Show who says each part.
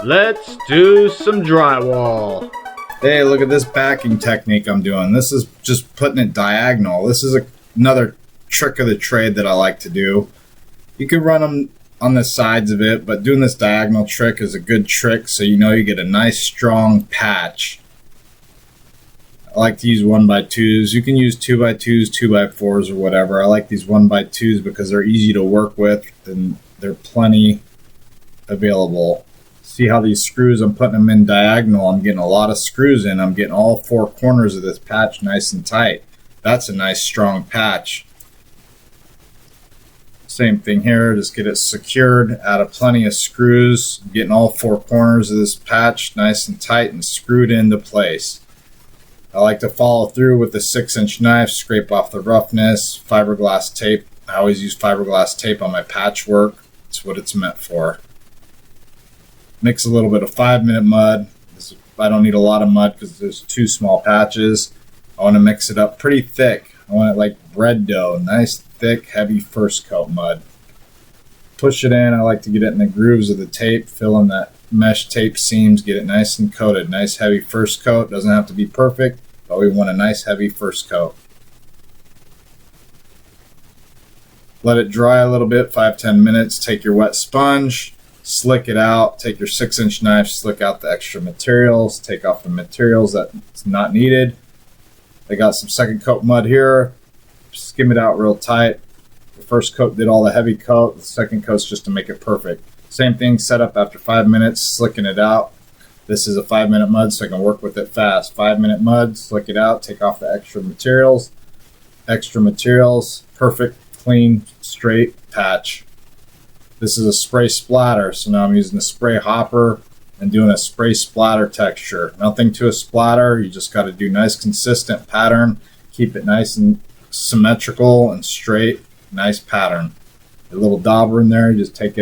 Speaker 1: Let's do some drywall.
Speaker 2: Hey, look at this backing technique I'm doing. This is just putting it diagonal. This is another trick of the trade that I like to do. You can run them on the sides of it, but doing this diagonal trick is a good trick so you know you get a nice strong patch. I like to use 1x2s. You can use 2x2s, 2x4s, or whatever. I like these 1x2s because they're easy to work with and they're plenty available. See how these screws, I'm putting them in diagonal. I'm getting a lot of screws in. I'm getting all four corners of this patch nice and tight. That's a nice strong patch. Same thing here, just get it secured out of plenty of screws, getting all four corners of this patch nice and tight and screwed into place. I like to follow through with the 6-inch knife, scrape off the roughness, fiberglass tape. I always use fiberglass tape on my patchwork. That's what it's meant for. Mix a little bit of 5-minute mud. I don't need a lot of mud because there's two small patches. I want to mix it up pretty thick. I want it like bread dough, nice thick heavy first coat mud. Push it in. I like to get it in the grooves of the tape, fill in that mesh tape seams, get it nice and coated. Nice heavy first coat. Doesn't have to be perfect, but we want a nice heavy first coat. Let it dry a little bit, 5-10 minutes. Take your wet sponge, slick it out. Take your 6-inch knife, slick out the extra materials, take off the materials that's not needed. I got some second coat mud here. Skim it out real tight. The first coat did all the heavy coat. The second coat's just to make it perfect. Same thing, set up after 5 minutes, slicking it out. This is a 5-minute mud, so I can work with it fast. 5-minute mud, slick it out, take off the extra materials. Perfect, clean, straight patch. This is a spray splatter, so now I'm using a spray hopper and doing a spray splatter texture. Nothing to a splatter, you just got to do nice consistent pattern. Keep it nice and symmetrical and straight, nice pattern. A little dauber in there, you just take it out.